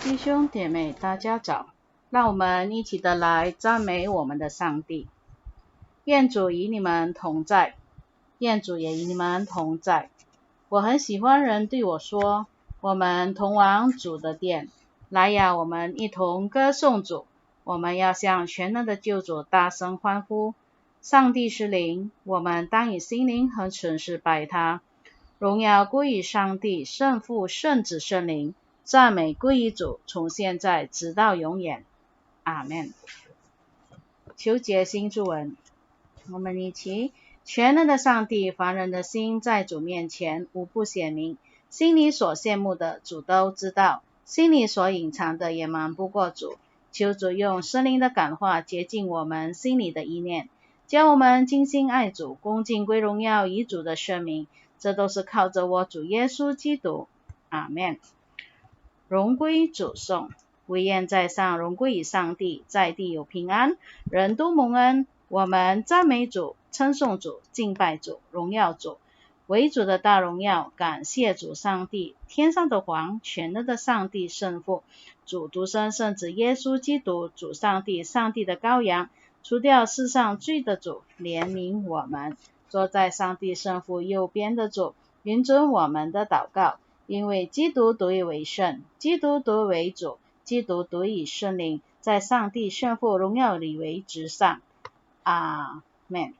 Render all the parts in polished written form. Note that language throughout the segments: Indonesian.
弟兄姐妹，大家早！让我们一起的来赞美我们的上帝。愿主与你们同在，愿主也与你们同在。我很喜欢人对我说：“我们同往主的殿，来呀，我们一同歌颂主。我们要向全能的救主大声欢呼。上帝是灵，我们当以心灵和诚实拜他。荣耀归于上帝，圣父、圣子、圣灵。赞美归于主，从现在直到永远。阿们。求解心祝文，我们一起。全能的上帝，凡人的心在主面前无不显明，心里所羡慕的主都知道，心里所隐藏的也瞒不过主。求主用圣灵的感化洁净我们心里的意念，叫我们精心爱主，恭敬归荣耀以主的圣名。这都是靠着我主耶稣基督。阿们。荣归主颂，惟愿在上荣归于上帝，在地有平安，人都蒙恩。我们赞美主，称颂主，敬拜主，荣耀主，为主的大荣耀，感谢主上帝，天上的王，全能的上帝圣父，主独生圣子耶稣基督，主上帝，上帝的羔羊，除掉世上罪的主，怜悯我们。坐在上帝圣父右边的主，允准我们的祷告。因为基督独一为圣，基督独一为主，基督独一圣灵，在上帝圣父荣耀里为至上。阿们。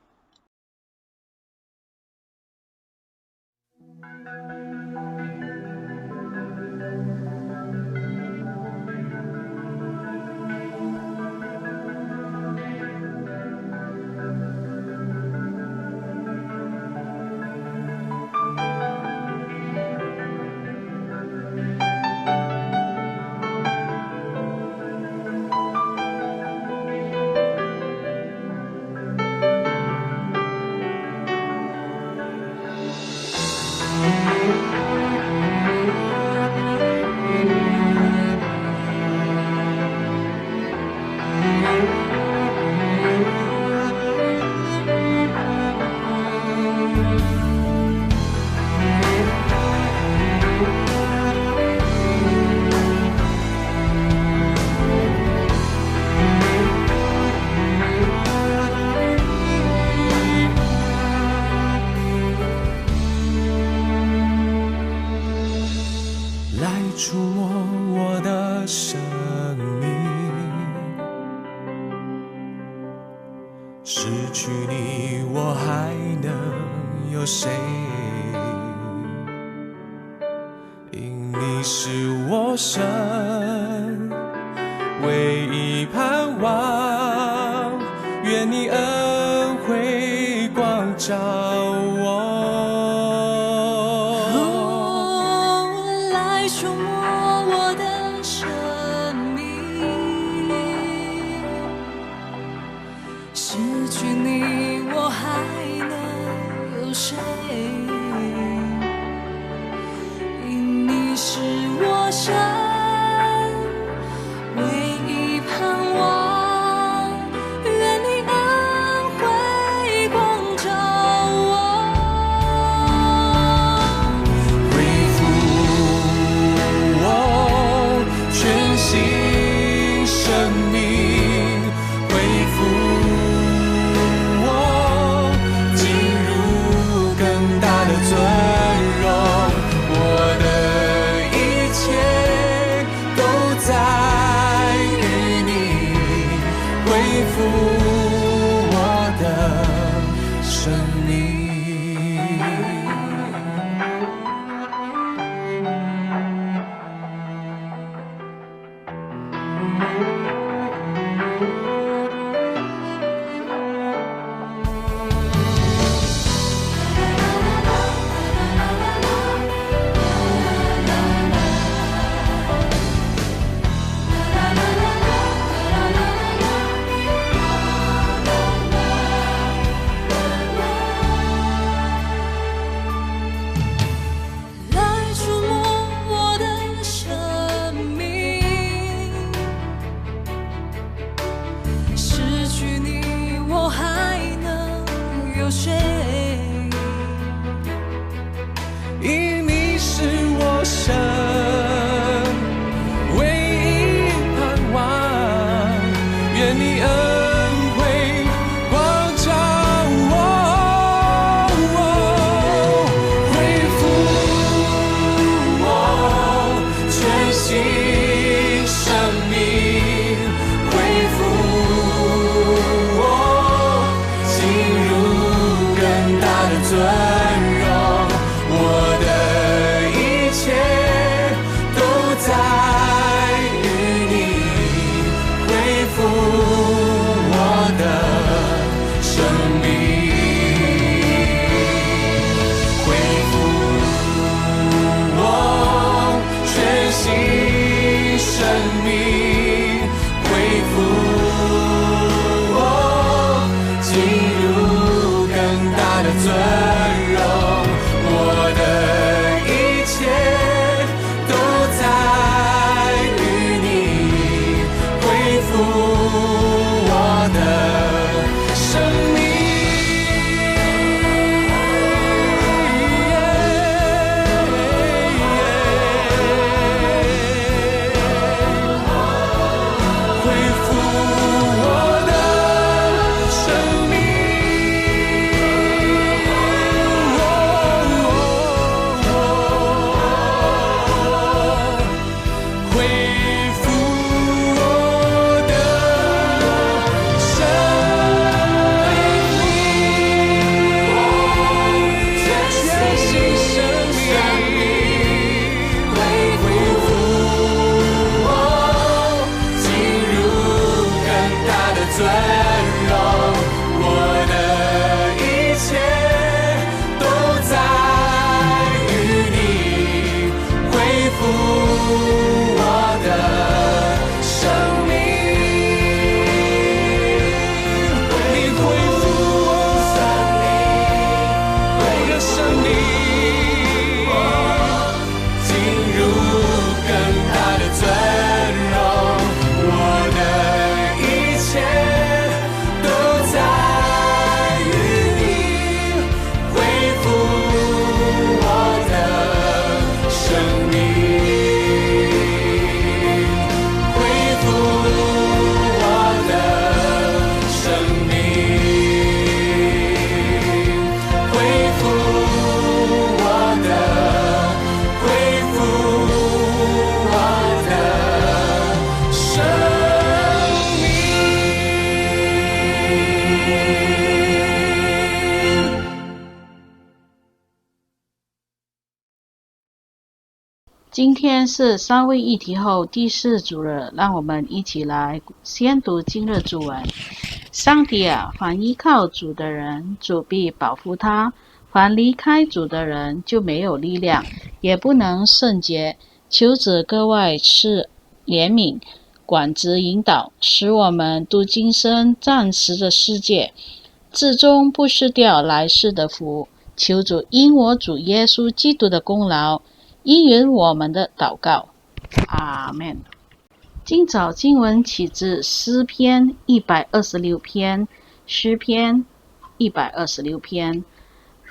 触摸我的生命，失去你我还能有谁？因你是我生唯一盼望，愿你恩惠光照我。失去你我还能有谁？因你是我生唯一盼望，愿你恩惠光照我，恢复我全新生命，恢复进入更今天是三位一体后第4主日，让我们一起来先读今日主文。上帝啊，凡依靠主的人，主必保护他；凡离开主的人，就没有力量，也不能圣洁。求主格外赐怜悯，管制引导，使我们度今生暂时的世界，至终不失掉来世的福。求主因我主耶稣基督的功劳，应允我们的祷告。阿们。今早经文起自诗篇126篇，诗篇126篇。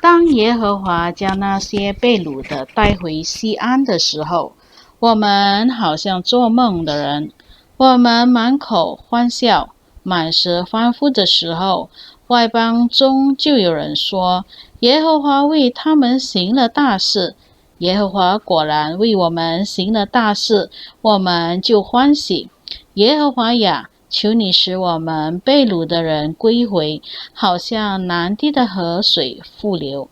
当耶和华将那些被掳的带回西安的时候，我们好像做梦的人，我们满口欢笑，满舌欢呼的时候，外邦中就有人说，耶和华为他们行了大事。耶和华果然为我们行了大事，我们就欢喜。耶和华呀，求你使我们被掳的人归回，好像南地的河水复流。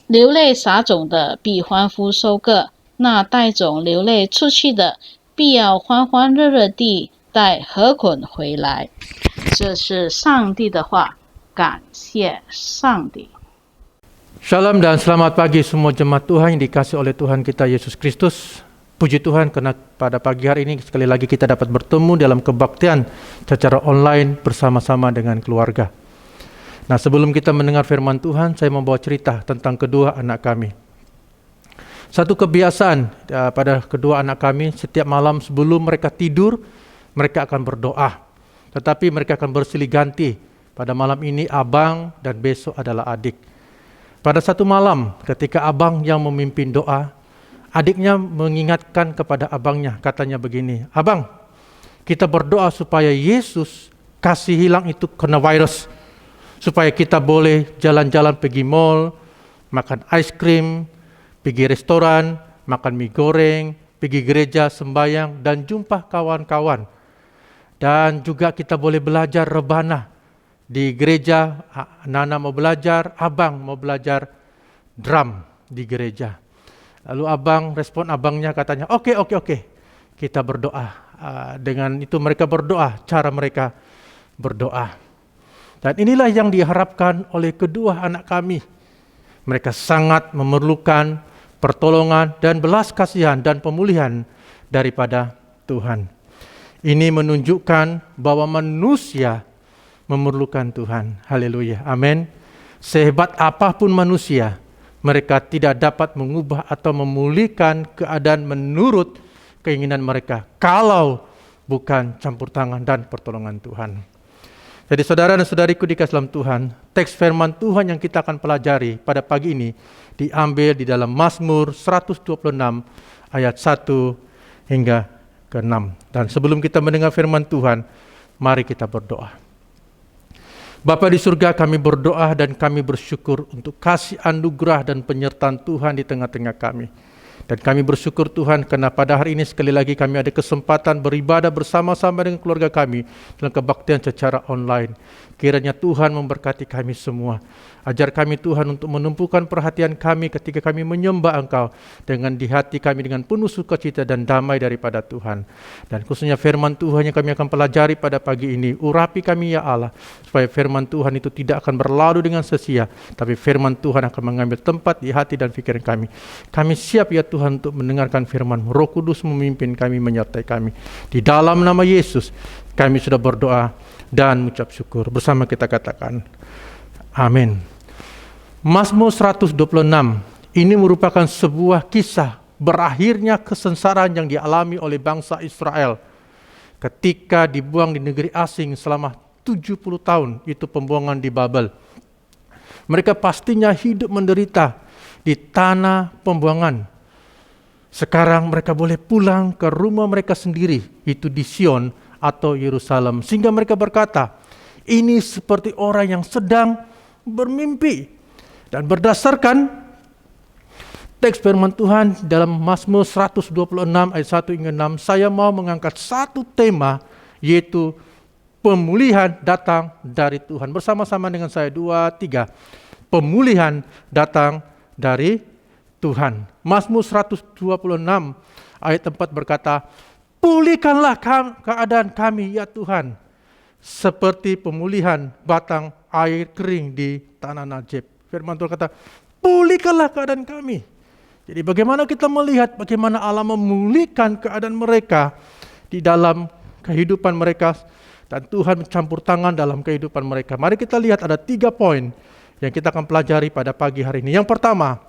流泪撒种的必欢呼收割，那带种流泪出去的，必要欢欢乐乐地带禾捆回来。这是上帝的话，感谢上帝。Shalom dan selamat pagi semua jemaat Tuhan yang dikasihi oleh Tuhan kita Yesus Kristus. Puji Tuhan karena pada pagi hari ini sekali lagi kita dapat bertemu dalam kebaktian secara online bersama-sama dengan keluarga. Nah, sebelum kita mendengar firman Tuhan, saya membawa cerita tentang kedua anak kami. Satu kebiasaan pada kedua anak kami, setiap malam sebelum mereka tidur, mereka akan berdoa. Tetapi mereka akan bersilih ganti. Pada malam ini abang dan besok adalah adik. Pada satu malam ketika abang yang memimpin doa, adiknya mengingatkan kepada abangnya, katanya begini, "Abang, kita berdoa supaya Yesus kasih hilang itu kena virus, supaya kita boleh jalan-jalan pergi mall, makan ice cream, pergi restoran, makan mie goreng, pergi gereja sembahyang dan jumpa kawan-kawan. Dan juga kita boleh belajar rebana. Di gereja, Nana mau belajar, abang mau belajar drum di gereja." Lalu respon abangnya katanya, oke, kita berdoa. Dengan itu mereka berdoa, cara mereka berdoa. Dan inilah yang diharapkan oleh kedua anak kami. Mereka sangat memerlukan pertolongan dan belas kasihan dan pemulihan daripada Tuhan. Ini menunjukkan bahwa manusia memerlukan Tuhan. Haleluya. Amin. Sehebat apapun manusia, mereka tidak dapat mengubah atau memulihkan keadaan menurut keinginan mereka kalau bukan campur tangan dan pertolongan Tuhan. Jadi saudara dan saudariku dikasihi dalam Tuhan, teks firman Tuhan yang kita akan pelajari pada pagi ini diambil di dalam Mazmur 126 ayat 1 hingga ke-6. Dan sebelum kita mendengar firman Tuhan, mari kita berdoa. Bapa di surga, kami berdoa dan kami bersyukur untuk kasih anugerah dan penyertaan Tuhan di tengah-tengah kami. Dan kami bersyukur Tuhan karena pada hari ini sekali lagi kami ada kesempatan beribadah bersama-sama dengan keluarga kami dalam kebaktian secara online. Kiranya Tuhan memberkati kami semua. Ajar kami Tuhan untuk menumpukan perhatian kami ketika kami menyembah Engkau dengan di hati kami dengan penuh sukacita dan damai daripada Tuhan. Dan khususnya firman Tuhan yang kami akan pelajari pada pagi ini, urapi kami ya Allah, supaya firman Tuhan itu tidak akan berlalu dengan sia-sia, tapi firman Tuhan akan mengambil tempat di hati dan pikiran kami. Kami siap ya Tuhan untuk mendengarkan firman. Roh Kudus memimpin kami, menyertai kami. Di dalam nama Yesus kami sudah berdoa dan mengucap syukur. Bersama kita katakan amin. Mazmur 126 ini merupakan sebuah kisah berakhirnya kesengsaraan yang dialami oleh bangsa Israel ketika dibuang di negeri asing selama 70 tahun, itu pembuangan di Babel. Mereka pastinya hidup menderita di tanah pembuangan. Sekarang mereka boleh pulang ke rumah mereka sendiri, itu di Sion atau Yerusalem. Sehingga mereka berkata, ini seperti orang yang sedang bermimpi. Dan berdasarkan teks firman Tuhan dalam Mazmur 126 ayat 1 hingga 6, saya mau mengangkat satu tema, yaitu pemulihan datang dari Tuhan. Bersama-sama dengan saya, 2, 3. Pemulihan datang dari Tuhan. Mazmur 126 ayat 4 berkata, pulihkanlah keadaan kami ya Tuhan, seperti pemulihan batang air kering di tanah Najib. Firman Tuhan kata, pulihkanlah keadaan kami. Jadi bagaimana kita melihat bagaimana Allah memulihkan keadaan mereka di dalam kehidupan mereka, dan Tuhan mencampur tangan dalam kehidupan mereka. Mari kita lihat ada 3 poin yang kita akan pelajari pada pagi hari ini. Yang pertama,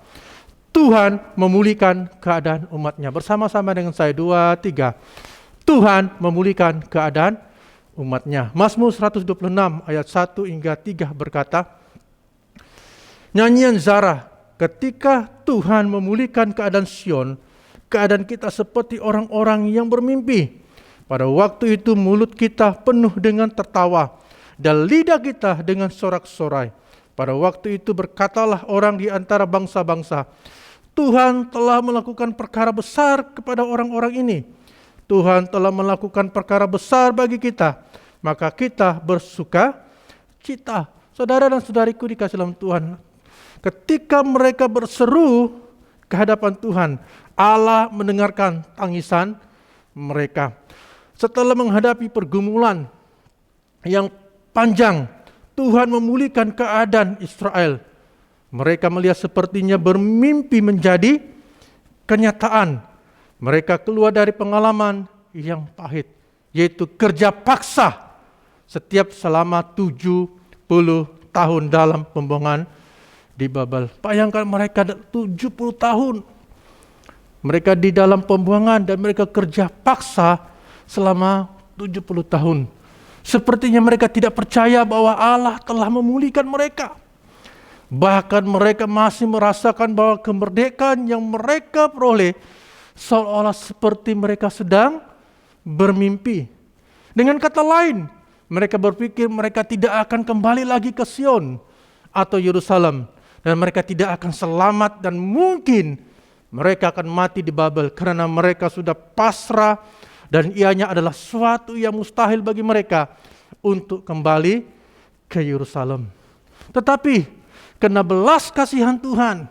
Tuhan memulihkan keadaan umatnya. Bersama-sama dengan saya, 2, 3. Tuhan memulihkan keadaan umatnya. Mazmur 126 ayat 1 hingga 3 berkata, nyanyian Zarah, ketika Tuhan memulihkan keadaan Sion, keadaan kita seperti orang-orang yang bermimpi. Pada waktu itu mulut kita penuh dengan tertawa, dan lidah kita dengan sorak-sorai. Pada waktu itu berkatalah orang di antara bangsa-bangsa, Tuhan telah melakukan perkara besar kepada orang-orang ini. Tuhan telah melakukan perkara besar bagi kita, maka kita bersuka cita. Saudara dan saudariku dikasih dalam Tuhan, ketika mereka berseru ke hadapan Tuhan, Allah mendengarkan tangisan mereka. Setelah menghadapi pergumulan yang panjang, Tuhan memulihkan keadaan Israel. Mereka melihat sepertinya bermimpi menjadi kenyataan. Mereka keluar dari pengalaman yang pahit, yaitu kerja paksa setiap selama 70 tahun dalam pembuangan di Babel. Bayangkan mereka 70 tahun. Mereka di dalam pembuangan dan mereka kerja paksa selama 70 tahun. Sepertinya mereka tidak percaya bahwa Allah telah memulihkan mereka. Bahkan mereka masih merasakan bahwa kemerdekaan yang mereka peroleh seolah-olah seperti mereka sedang bermimpi. Dengan kata lain, mereka berpikir mereka tidak akan kembali lagi ke Sion atau Yerusalem, dan mereka tidak akan selamat, dan mungkin mereka akan mati di Babel karena mereka sudah pasrah, dan ianya adalah suatu yang mustahil bagi mereka untuk kembali ke Yerusalem. Tetapi karena belas kasihan Tuhan,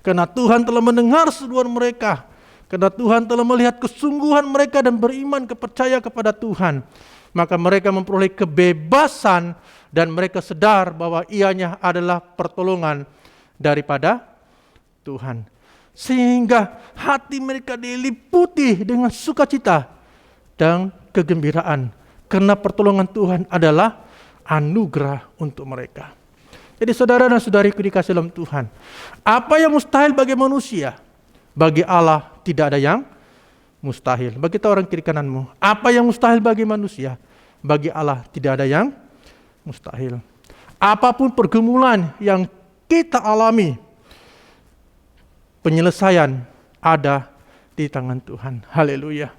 karena Tuhan telah mendengar seruan mereka, karena Tuhan telah melihat kesungguhan mereka dan beriman percaya kepada Tuhan, maka mereka memperoleh kebebasan dan mereka sadar bahwa ianya adalah pertolongan daripada Tuhan. Sehingga hati mereka diliputi dengan sukacita dan kegembiraan, karena pertolongan Tuhan adalah anugerah untuk mereka. Jadi saudara dan saudariku dikasih dalam Tuhan, apa yang mustahil bagi manusia, bagi Allah tidak ada yang mustahil. Bagi kita orang kiri kananmu, apa yang mustahil bagi manusia, bagi Allah tidak ada yang mustahil. Apapun pergumulan yang kita alami, penyelesaian ada di tangan Tuhan. Haleluya.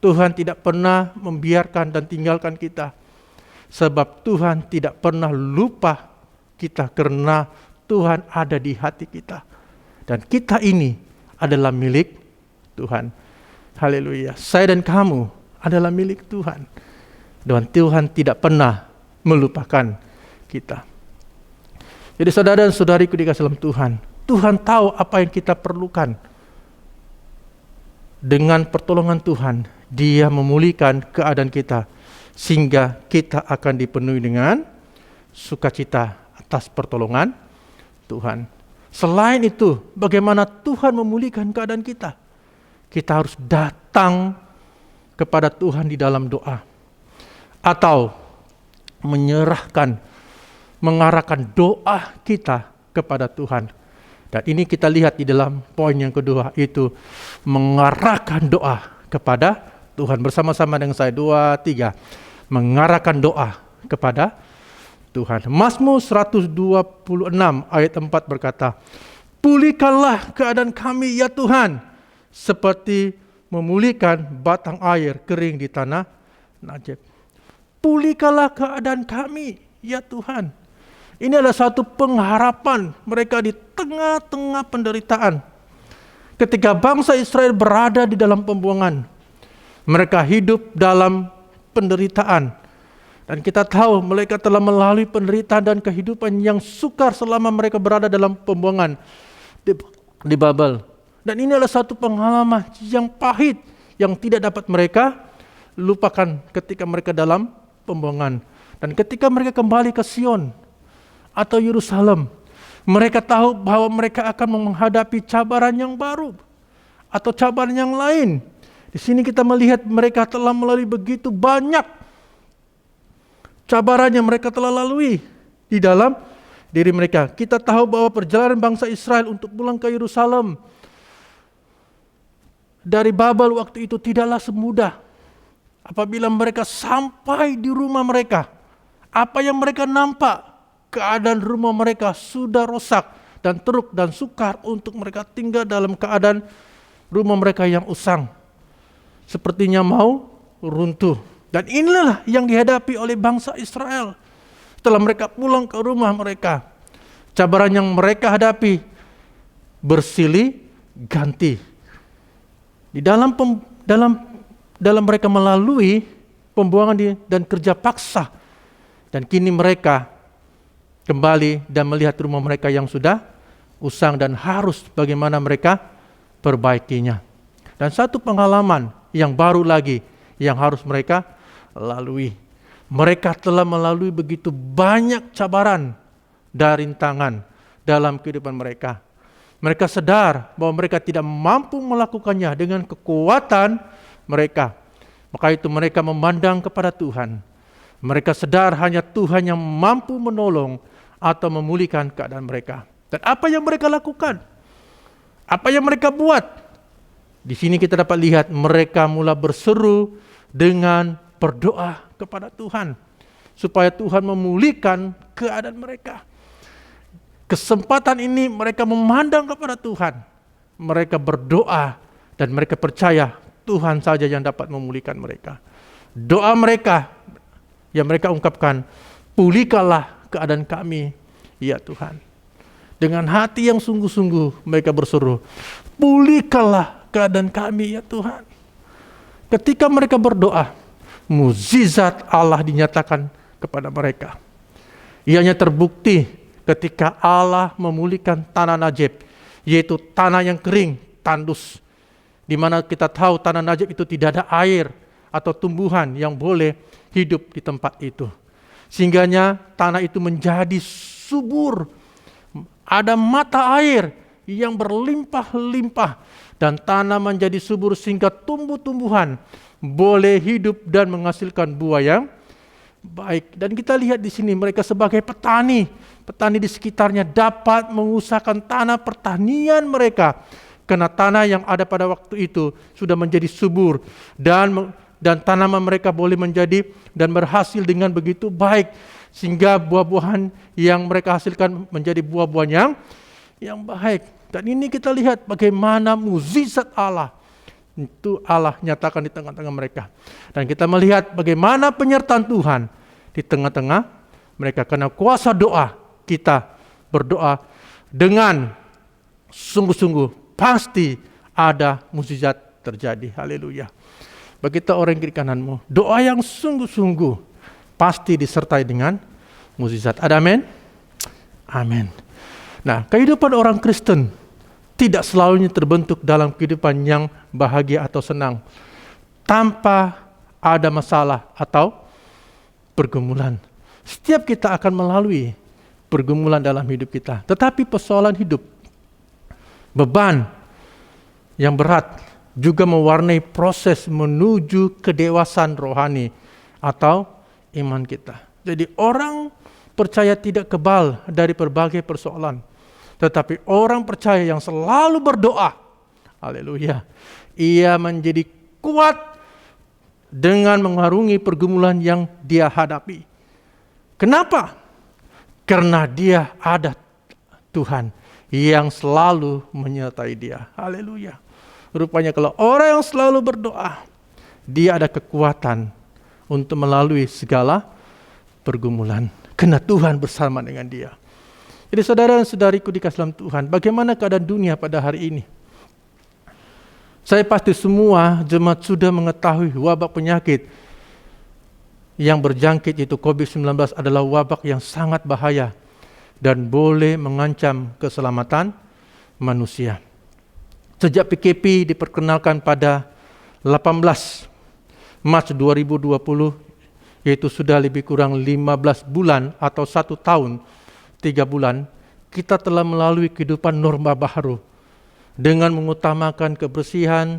Tuhan tidak pernah membiarkan dan tinggalkan kita, sebab Tuhan tidak pernah lupa kita, karena Tuhan ada di hati kita, dan kita ini adalah milik Tuhan. Haleluya. Saya dan kamu adalah milik Tuhan, dan Tuhan tidak pernah melupakan kita. Jadi saudara dan saudariku dikasih dalam Tuhan, Tuhan tahu apa yang kita perlukan. Dengan pertolongan Tuhan, Dia memulihkan keadaan kita, sehingga kita akan dipenuhi dengan sukacita atas pertolongan Tuhan. Selain itu, bagaimana Tuhan memulihkan keadaan kita? Kita harus datang kepada Tuhan di dalam doa, atau mengarahkan doa kita kepada Tuhan. Dan ini kita lihat di dalam poin yang kedua, itu mengarahkan doa kepada Tuhan. Bersama-sama dengan saya, 2, 3. Mengarahkan doa kepada Tuhan. Mazmur 126 ayat 4 berkata, pulihkanlah keadaan kami ya Tuhan, seperti memulihkan batang air kering di tanah Najib. Pulihkanlah keadaan kami ya Tuhan. Ini adalah satu pengharapan mereka di tengah-tengah penderitaan. Ketika bangsa Israel berada di dalam pembuangan, mereka hidup dalam penderitaan. Dan kita tahu mereka telah melalui penderitaan dan kehidupan yang sukar selama mereka berada dalam pembuangan. di Babel. Dan ini adalah satu pengalaman yang pahit yang tidak dapat mereka lupakan ketika mereka dalam pembuangan. Dan ketika mereka kembali ke Sion atau Yerusalem, mereka tahu bahwa mereka akan menghadapi cabaran yang baru atau cabaran yang lain. Di sini kita melihat mereka telah melalui begitu banyak cabaran yang mereka telah lalui di dalam diri mereka. Kita tahu bahwa perjalanan bangsa Israel untuk pulang ke Yerusalem dari Babel waktu itu tidaklah semudah. Apabila mereka sampai di rumah mereka, apa yang mereka nampak? Keadaan rumah mereka sudah rusak dan teruk dan sukar untuk mereka tinggal dalam keadaan rumah mereka yang usang. Sepertinya mau runtuh. Dan inilah yang dihadapi oleh bangsa Israel. Setelah mereka pulang ke rumah mereka, cabaran yang mereka hadapi bersilih ganti. Di dalam mereka melalui pembuangan dan kerja paksa. Dan kini mereka kembali dan melihat rumah mereka yang sudah usang dan harus bagaimana mereka perbaikinya. Dan satu pengalaman yang baru lagi yang harus mereka lalui. Mereka telah melalui begitu banyak cabaran dan rintangan dalam kehidupan mereka. Mereka sadar bahwa mereka tidak mampu melakukannya dengan kekuatan mereka. Maka itu mereka memandang kepada Tuhan. Mereka sadar hanya Tuhan yang mampu menolong atau memulihkan keadaan mereka. Dan apa yang mereka lakukan? Apa yang mereka buat? Di sini kita dapat lihat mereka mula berseru dengan berdoa kepada Tuhan supaya Tuhan memulihkan keadaan mereka. Kesempatan ini mereka memandang kepada Tuhan. Mereka berdoa dan mereka percaya Tuhan saja yang dapat memulihkan mereka. Doa mereka yang mereka ungkapkan, pulihkanlah keadaan kami, ya Tuhan. Dengan hati yang sungguh-sungguh mereka berseru, pulihkanlah keadaan kami, ya Tuhan. Ketika mereka berdoa, mukjizat Allah dinyatakan kepada mereka. Ianya terbukti ketika Allah memulihkan tanah Najib, yaitu tanah yang kering, tandus. Di mana kita tahu tanah Najib itu tidak ada air atau tumbuhan yang boleh hidup di tempat itu. Sehingganya tanah itu menjadi subur. Ada mata air yang berlimpah-limpah. Dan tanah menjadi subur sehingga tumbuh-tumbuhan boleh hidup dan menghasilkan buah yang baik. Dan kita lihat di sini mereka sebagai petani. Petani di sekitarnya dapat mengusahakan tanah pertanian mereka. Karena tanah yang ada pada waktu itu sudah menjadi subur. Dan tanaman mereka boleh menjadi dan berhasil dengan begitu baik sehingga buah-buahan yang mereka hasilkan menjadi buah-buahan yang baik. Dan ini kita lihat bagaimana mukjizat Allah itu Allah nyatakan di tengah-tengah mereka. Dan kita melihat bagaimana penyertaan Tuhan di tengah-tengah mereka. Karena kuasa doa kita berdoa dengan sungguh-sungguh pasti ada mukjizat terjadi. Haleluya. Bagi kita orang kiri kananmu, doa yang sungguh-sungguh pasti disertai dengan mukjizat. Ada amin? Amin. Nah, kehidupan orang Kristen tidak selalunya terbentuk dalam kehidupan yang bahagia atau senang tanpa ada masalah atau pergumulan. Setiap kita akan melalui pergumulan dalam hidup kita. Tetapi persoalan hidup, beban yang berat juga mewarnai proses menuju kedewasaan rohani atau iman kita. Jadi orang percaya tidak kebal dari berbagai persoalan. Tetapi orang percaya yang selalu berdoa, haleluya, ia menjadi kuat dengan mengarungi pergumulan yang dia hadapi. Kenapa? Karena dia ada Tuhan yang selalu menyertai dia. Haleluya. Rupanya kalau orang yang selalu berdoa, dia ada kekuatan untuk melalui segala pergumulan. Karena Tuhan bersama dengan dia. Jadi saudara dan saudariku dikasih dalam Tuhan, bagaimana keadaan dunia pada hari ini? Saya pasti semua jemaat sudah mengetahui wabak penyakit yang berjangkit yaitu COVID-19 adalah wabak yang sangat bahaya dan boleh mengancam keselamatan manusia. Sejak PKP diperkenalkan pada 18 Maret 2020, yaitu sudah lebih kurang 15 bulan atau 1 tahun 3 bulan, kita telah melalui kehidupan norma baru dengan mengutamakan kebersihan,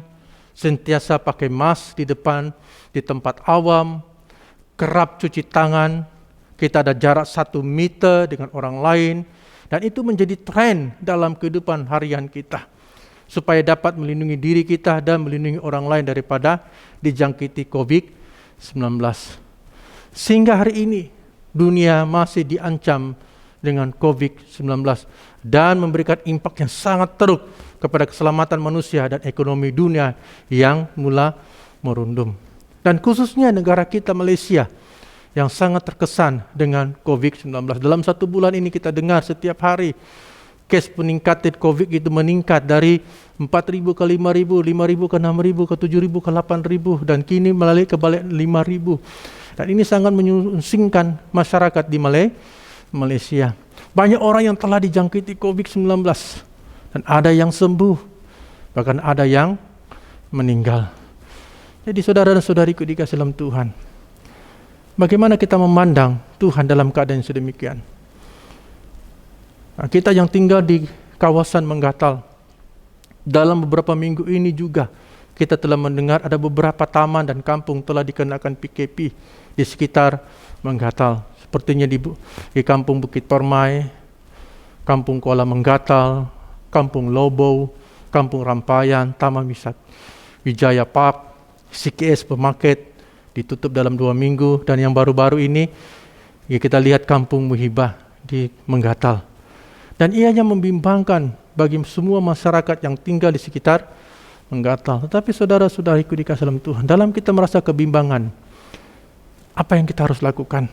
sentiasa pakai mask di depan, di tempat awam, kerap cuci tangan, kita ada jarak 1 meter dengan orang lain, dan itu menjadi tren dalam kehidupan harian kita, supaya dapat melindungi diri kita dan melindungi orang lain daripada dijangkiti COVID-19. Sehingga hari ini, dunia masih diancam dengan COVID-19 dan memberikan impak yang sangat teruk kepada keselamatan manusia dan ekonomi dunia yang mula merundum. Dan khususnya negara kita Malaysia yang sangat terkesan dengan COVID-19. Dalam 1 bulan ini kita dengar setiap hari kes peningkatan COVID itu meningkat dari 4.000 ke 5.000, 5.000 ke 6.000, ke 7.000 ke 8.000 dan kini melalui kebalik 5.000. Dan ini sangat menyusingkan masyarakat di Malaysia. Banyak orang yang telah dijangkiti COVID-19 dan ada yang sembuh, bahkan ada yang meninggal. Jadi saudara dan saudariku dikasih dalam Tuhan, bagaimana kita memandang Tuhan dalam keadaan yang sedemikian? Nah, kita yang tinggal di kawasan Menggatal, dalam beberapa minggu ini juga kita telah mendengar ada beberapa taman dan kampung telah dikenakan PKP di sekitar Menggatal. Sepertinya di kampung Bukit Permai, kampung Kuala Menggatal, kampung Lobo, kampung Rampayan, Taman Wijaya Park, CKS Supermarket ditutup dalam 2 minggu, dan yang baru-baru ini ya kita lihat kampung Muhibah di Menggatal. Dan ianya membimbangkan bagi semua masyarakat yang tinggal di sekitar Menggatal. Tetapi saudara-saudariku dikasih dalam Tuhan, dalam kita merasa kebimbangan, apa yang kita harus lakukan?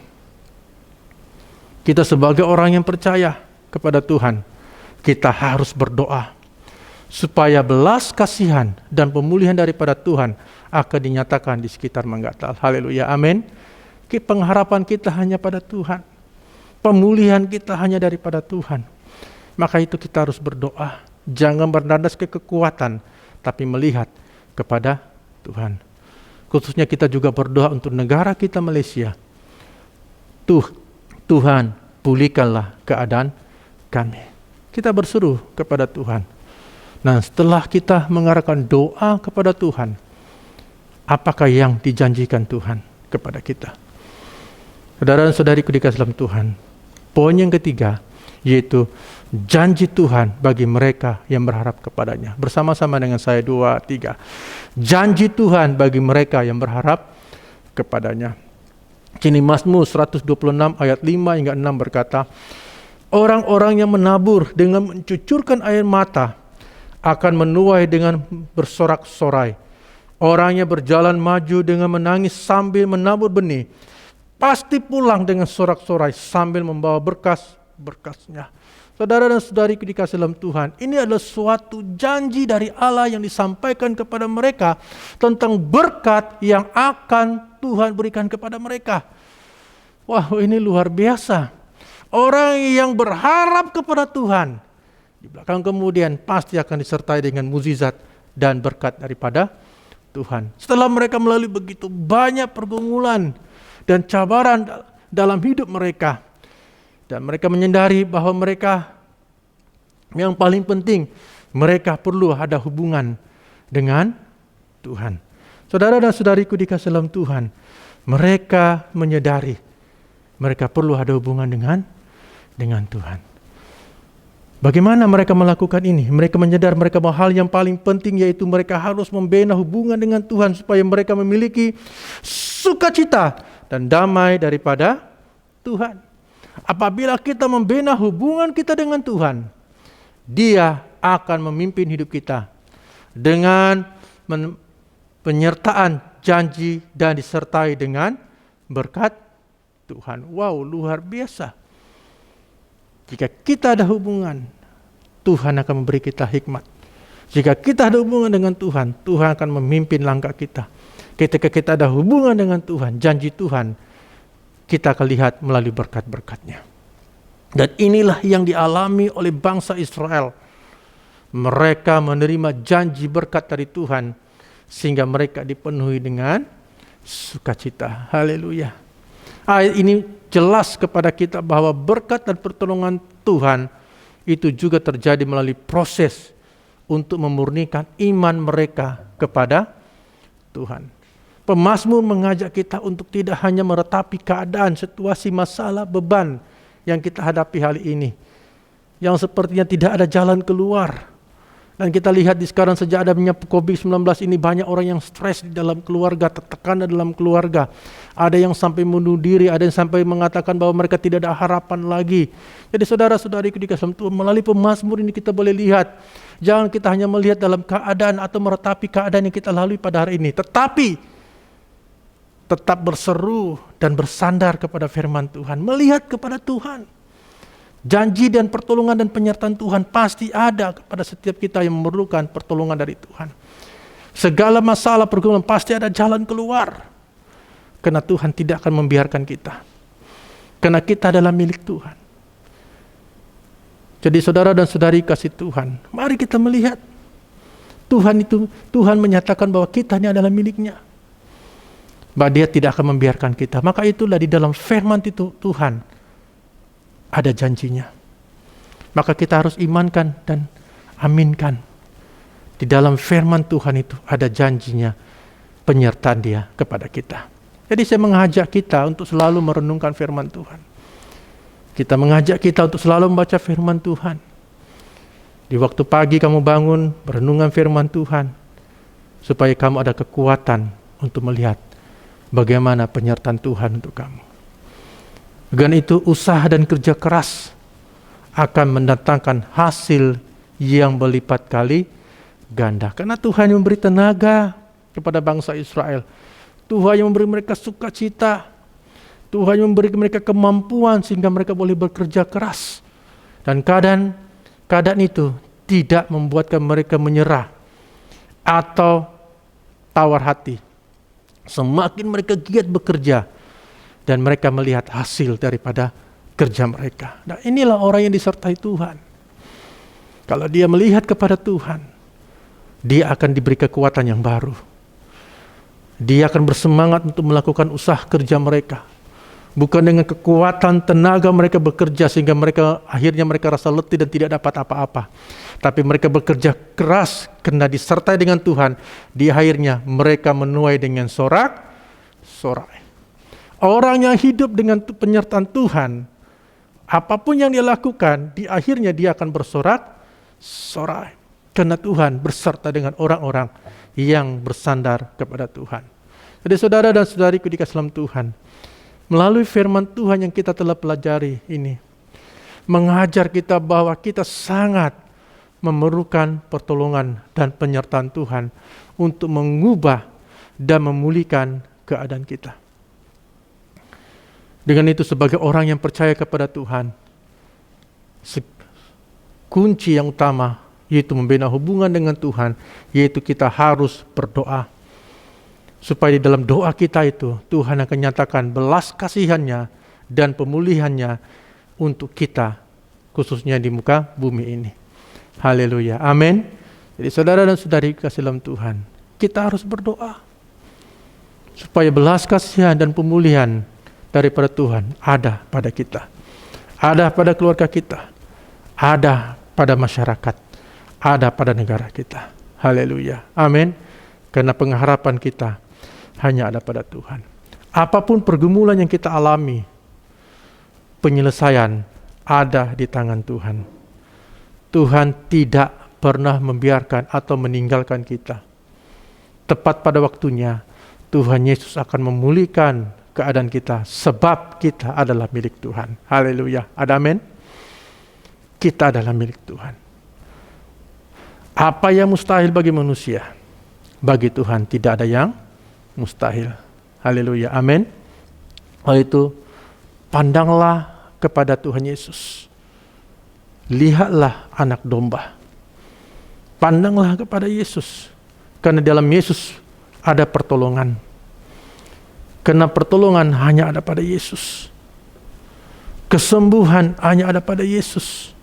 Kita sebagai orang yang percaya kepada Tuhan, kita harus berdoa supaya belas kasihan dan pemulihan daripada Tuhan akan dinyatakan di sekitar Menggatal. Haleluya, amin. Pengharapan kita hanya pada Tuhan, pemulihan kita hanya daripada Tuhan. Maka itu kita harus berdoa, jangan bernadas ke kekuatan, tapi melihat kepada Tuhan. Khususnya kita juga berdoa untuk negara kita Malaysia. Tuhan, pulihkanlah keadaan kami. Kita berseru kepada Tuhan. Nah, setelah kita mengarahkan doa kepada Tuhan, apakah yang dijanjikan Tuhan kepada kita? Saudara dan saudariku dikasih dalam Tuhan, poin yang ketiga, yaitu janji Tuhan bagi mereka yang berharap kepadanya. Bersama-sama dengan saya, 2, 3. Janji Tuhan bagi mereka yang berharap kepadanya. Kini Mazmur 126 ayat 5 hingga 6 berkata, orang-orang yang menabur dengan mencucurkan air mata akan menuai dengan bersorak-sorai. Orang yang berjalan maju dengan menangis sambil menabur benih, pasti pulang dengan sorak-sorai sambil membawa berkas-berkasnya. Saudara dan saudariku dikasih dalam Tuhan, ini adalah suatu janji dari Allah yang disampaikan kepada mereka tentang berkat yang akan Tuhan berikan kepada mereka. Wah, ini luar biasa. Orang yang berharap kepada Tuhan, di belakang kemudian pasti akan disertai dengan mukjizat dan berkat daripada Tuhan. Setelah mereka melalui begitu banyak pergumulan dan cabaran dalam hidup mereka, dan mereka menyadari bahwa mereka yang paling penting, mereka perlu ada hubungan dengan Tuhan. Saudara dan saudariku dikasih dalam Tuhan, mereka menyadari mereka perlu ada hubungan dengan Tuhan. Bagaimana mereka melakukan ini? Mereka menyadari mereka bahwa hal yang paling penting yaitu mereka harus membina hubungan dengan Tuhan supaya mereka memiliki sukacita dan damai daripada Tuhan. Apabila kita membina hubungan kita dengan Tuhan, Dia akan memimpin hidup kita dengan penyertaan janji dan disertai dengan berkat Tuhan. Wow, luar biasa. Jika kita ada hubungan, Tuhan akan memberi kita hikmat. Jika kita ada hubungan dengan Tuhan, Tuhan akan memimpin langkah kita. Ketika kita ada hubungan dengan Tuhan, janji Tuhan, kita akan lihat melalui berkat-berkatnya. Dan inilah yang dialami oleh bangsa Israel mereka menerima janji berkat dari Tuhan sehingga mereka dipenuhi dengan sukacita. Haleluya. Ayat ini jelas kepada kita bahwa berkat dan pertolongan Tuhan itu juga terjadi melalui proses untuk memurnikan iman mereka kepada Tuhan. Pemazmur mengajak kita untuk tidak hanya meratapi keadaan, situasi, masalah, beban yang kita hadapi hari ini, yang sepertinya tidak ada jalan keluar. Dan kita lihat di sekarang sejak adanya COVID-19 ini banyak orang yang stres di dalam keluarga, tertekan dalam keluarga. Ada yang sampai bunuh diri, ada yang sampai mengatakan bahwa mereka tidak ada harapan lagi. Jadi saudara-saudariku di kasih Tuhan, melalui pemazmur ini kita boleh lihat, jangan kita hanya melihat dalam keadaan atau meratapi keadaan yang kita lalui pada hari ini, tetapi tetap berseru dan bersandar kepada firman Tuhan, melihat kepada Tuhan. Janji dan pertolongan dan penyertaan Tuhan pasti ada kepada setiap kita yang memerlukan pertolongan dari Tuhan. Segala masalah pergumulan pasti ada jalan keluar. Karena Tuhan tidak akan membiarkan kita. Karena kita adalah milik Tuhan. Jadi saudara dan saudari kasih Tuhan, mari kita melihat Tuhan menyatakan bahwa kita ini adalah miliknya. Bahwa Dia tidak akan membiarkan kita. Maka itulah di dalam firman itu Tuhan ada janjinya. Maka kita harus imankan dan aminkan. Di dalam firman Tuhan itu ada janjinya, penyertaan Dia kepada kita. Jadi saya mengajak kita untuk selalu merenungkan firman Tuhan. Kita mengajak kita untuk selalu membaca firman Tuhan. Di waktu pagi kamu bangun, merenungkan firman Tuhan. Supaya kamu ada kekuatan untuk melihat bagaimana penyertaan Tuhan untuk kamu. Dengan itu usaha dan kerja keras akan mendatangkan hasil yang berlipat kali ganda. Karena Tuhan yang memberi tenaga kepada bangsa Israel. Tuhan yang memberi mereka sukacita. Tuhan yang memberi mereka kemampuan sehingga mereka boleh bekerja keras. Dan keadaan itu tidak membuatkan mereka menyerah atau tawar hati. Semakin mereka giat bekerja, dan mereka melihat hasil daripada kerja mereka. Nah, inilah orang yang disertai Tuhan. Kalau dia melihat kepada Tuhan, dia akan diberi kekuatan yang baru. Dia akan bersemangat untuk melakukan usaha kerja mereka. Bukan dengan kekuatan tenaga mereka bekerja sehingga akhirnya mereka rasa letih dan tidak dapat apa-apa. Tapi mereka bekerja keras karena disertai dengan Tuhan. Di akhirnya mereka menuai dengan sorak-sorai. Orang yang hidup dengan penyertaan Tuhan, apapun yang dia lakukan, di akhirnya dia akan bersorak-sorai. Karena Tuhan berserta dengan orang-orang yang bersandar kepada Tuhan. Jadi saudara dan saudariku di kasih Tuhan, melalui firman Tuhan yang kita telah pelajari ini, mengajar kita bahwa kita sangat memerlukan pertolongan dan penyertaan Tuhan untuk mengubah dan memulihkan keadaan kita. Dengan itu sebagai orang yang percaya kepada Tuhan, kunci yang utama yaitu membina hubungan dengan Tuhan, yaitu kita harus berdoa. Supaya di dalam doa kita itu Tuhan akan nyatakan belas kasihannya dan pemulihannya untuk kita, khususnya di muka bumi ini. Haleluya, amin. Jadi saudara dan saudari kasih dalam Tuhan, kita harus berdoa supaya belas kasihan dan pemulihan daripada Tuhan ada pada kita, ada pada keluarga kita, ada pada masyarakat, ada pada negara kita. Haleluya, amin. Karena pengharapan kita hanya ada pada Tuhan. Apapun pergumulan yang kita alami, penyelesaian ada di tangan Tuhan. Tuhan tidak pernah membiarkan atau meninggalkan kita. Tepat pada waktunya, Tuhan Yesus akan memulihkan keadaan kita, sebab kita adalah milik Tuhan. Haleluya, ada amin. Kita adalah milik Tuhan. Apa yang mustahil bagi manusia, bagi Tuhan tidak ada yang mustahil. Haleluya, amin. Oleh itu, pandanglah kepada Tuhan Yesus. Lihatlah anak domba. Pandanglah kepada Yesus. Karena dalam Yesus ada pertolongan. Karena pertolongan hanya ada pada Yesus. Kesembuhan hanya ada pada Yesus.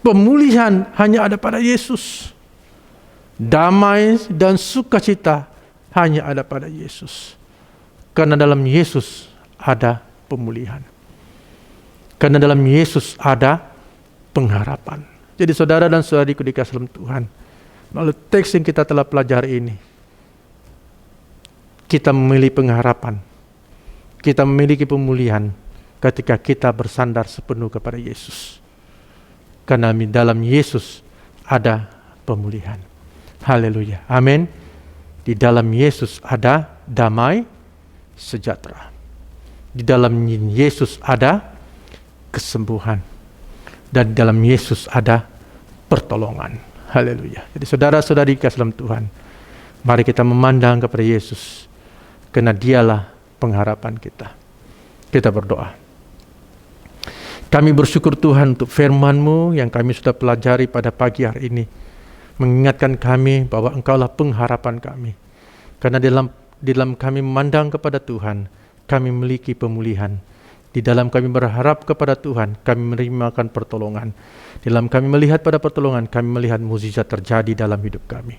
Pemulihan hanya ada pada Yesus. Damai dan sukacita hanya ada pada Yesus. Karena dalam Yesus ada pemulihan. Karena dalam Yesus ada pengharapan. Jadi saudara dan saudariku dikasihi dalam Tuhan, melalui teks yang kita telah pelajari ini, kita memiliki pengharapan. Kita memiliki pemulihan ketika kita bersandar sepenuh kepada Yesus. Karena di dalam Yesus ada pemulihan. Haleluya. Amin. Di dalam Yesus ada damai sejahtera. Di dalam Yesus ada kesembuhan. Dan di dalam Yesus ada pertolongan. Haleluya. Jadi saudara-saudari kasih dalam Tuhan, mari kita memandang kepada Yesus, karena dialah pengharapan kita. Kita berdoa. Kami bersyukur Tuhan untuk firman-Mu yang kami sudah pelajari pada pagi hari ini, mengingatkan kami bahwa Engkaulah pengharapan kami. Karena di dalam kami memandang kepada Tuhan, kami memiliki pemulihan. Di dalam kami berharap kepada Tuhan, kami menerimakan pertolongan. Di dalam kami melihat pada pertolongan, kami melihat mukjizat terjadi dalam hidup kami.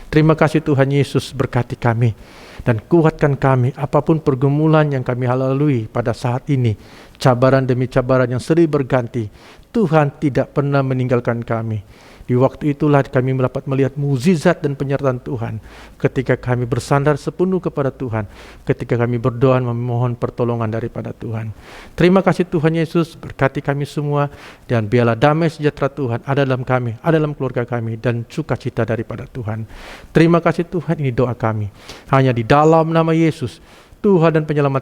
Terima kasih Tuhan Yesus, berkati kami dan kuatkan kami apapun pergumulan yang kami lalui pada saat ini. Cabaran demi cabaran yang silih berganti, Tuhan tidak pernah meninggalkan kami. Di waktu itulah kami dapat melihat mukjizat dan penyertaan Tuhan ketika kami bersandar sepenuh kepada Tuhan, ketika kami berdoa memohon pertolongan daripada Tuhan. Terima kasih Tuhan Yesus, berkati kami semua, dan biarlah damai sejahtera Tuhan ada dalam kami, ada dalam keluarga kami, dan sukacita daripada Tuhan. Terima kasih Tuhan, ini doa kami. Hanya di dalam nama Yesus, Tuhan dan penyelamat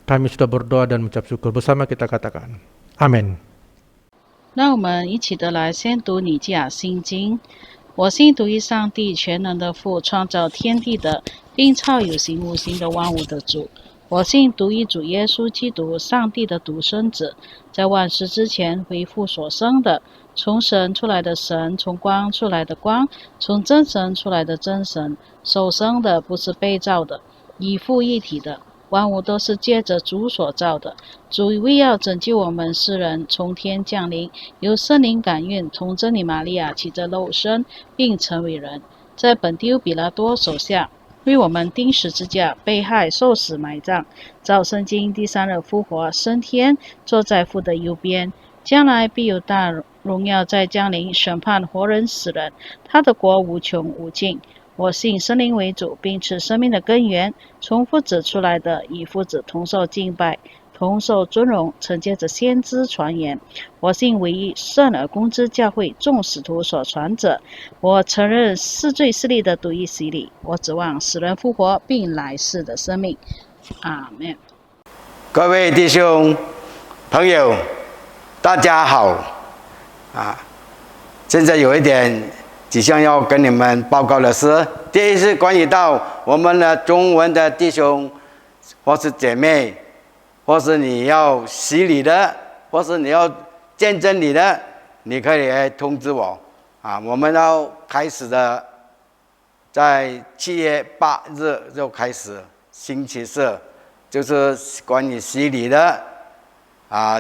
kami sudah berdoa dan mengucap syukur. Bersama kita katakan, amin. 让我们一起的来先读以赛亚新经。我信独一上帝全能的父，创造天地的，并造有形无形的万物的主。我信独一主耶稣基督，上帝的独生子，在万事之前为父所生的，从神出来的神，从光出来的光，从真神出来的真神，首生的，不是被造的，以父一体的。万物都是借着主所造的，主为要拯救我们世人，从天降临，由圣灵感孕，从真理玛利亚起着肉身，并成为人，在本丢比拉多手下，为我们钉十字架，被害、受死、埋葬，照圣经第三日复活，升天，坐在父的右边，将来必有大荣耀在降临，审判活人死人，他的国无穷无尽。我信圣灵为主，并赐生命的根源，从父子出来的，与父子同受敬拜，同受尊荣，承接着先知传言。我信唯一圣而公之教会众使徒所传者。我承认是罪是利的独一洗礼。我指望死人复活，并来世的生命。阿们。各位弟兄朋友，大家好现在有一点几项要跟你们报告的是，第一是关于到我们的中文的弟兄或是姐妹，或是你要洗礼的，或是你要见证礼的，你可以来通知我我们要开始的，在7月8日就开始，星期四就是关于洗礼的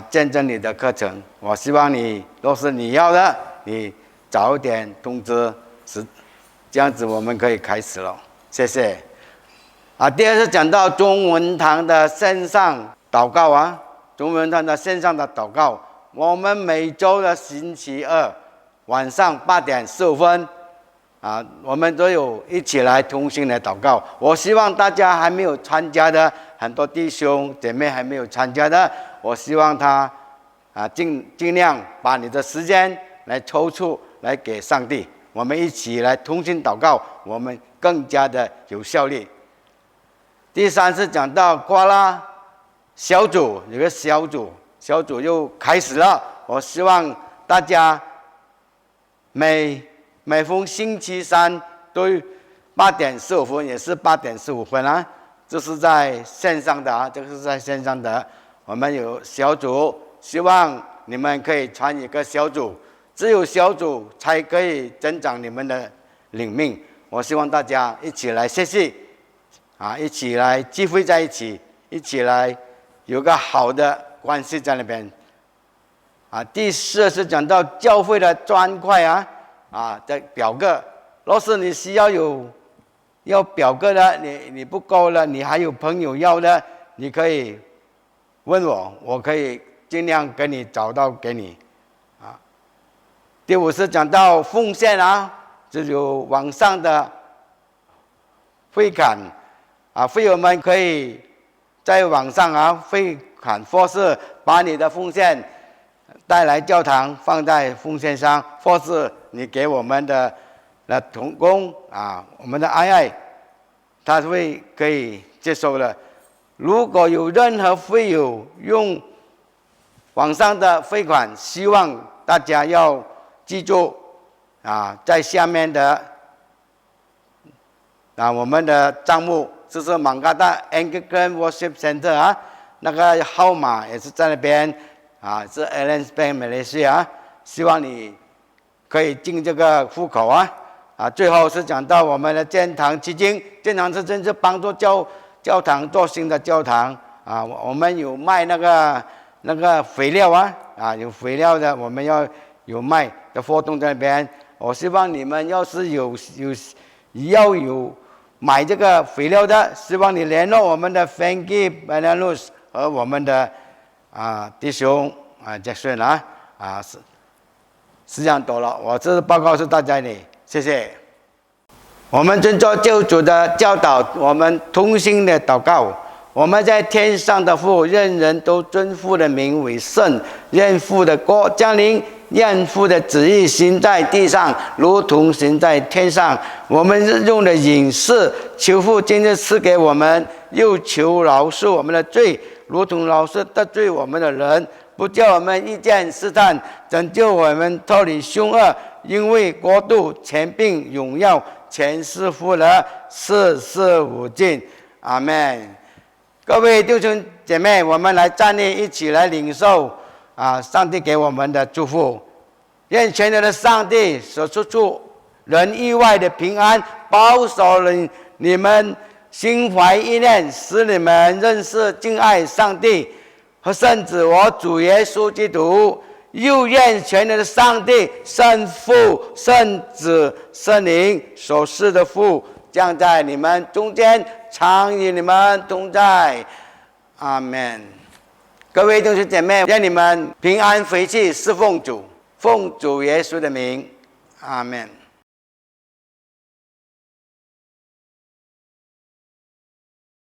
见证礼的课程。我希望你若是你要的，你早一点通知，这样子我们可以开始了。谢谢。第二是讲到中文堂的线上祷告中文堂的线上的祷告，我们每周的星期二晚上8点15分我们都有一起来同心来祷告。我希望大家还没有参加的，很多弟兄姐妹还没有参加的，我希望他尽量把你的时间来抽出来给上帝，我们一起来同心祷告，我们更加的有效率。第三是讲到瓜拉小组，有个小组又开始了。我希望大家每逢星期三都8点15分，也是8点15分这是在线上的这个是在线上的。我们有小组，希望你们可以参与一个小组，只有小组才可以增长你们的灵命。我希望大家一起来学习一起来聚会在一起，一起来有个好的关系在那边第4是讲到教会的砖块的表格。若是你需要表格的，你不够了，你还有朋友要的，你可以问我可以尽量给你找到给你。第5是讲到奉献这有网上的汇款会友们可以在网上汇款，或是把你的奉献带来教堂放在奉献箱，或是你给我们的同工我们的爱他可以接受的。如果有任何会友用网上的汇款，希望大家要记住在下面的我们的账目，就是马嘎达 Anglican Worship Center 那个号码也是在那边是 Alliance Bank Malaysia 希望你可以进这个户口最后是讲到我们的建堂基金，建堂基金是帮助教堂做新的教堂我们有卖那个肥料有肥料的，我们要有卖的活动在那边。我希望你们要是有买这个肥料的，希望你联络我们的 Frankie Banalus 和我们的弟兄Jackson 是这样多了。我这报告是大家的，谢谢。我们遵照救主的教导，我们同心的祷告。我们在天上的父，愿人都尊父的名为圣，愿父的国降临，愿父的旨意行在地上，如同行在天上。我们日用的饮食，求父今日赐给我们，又求饶恕我们的罪，如同饶恕得罪我们的人，不叫我们遇见试探，拯救我们脱离凶恶。因为国度、权柄、荣耀，全是父的，世世无尽。阿们。各位弟兄姐妹，我们来站立，一起来领受上帝给我们的祝福。愿全能的上帝所赐出人意外的平安，保守你们心怀意念，使你们认识敬爱上帝和圣子我主耶稣基督。又愿全能的上帝、圣父、圣子、圣灵所赐的福降在你们中间，常与你们同在。阿们。各位弟兄姐妹，愿你们平安回去侍奉主，奉主耶稣的名。阿们。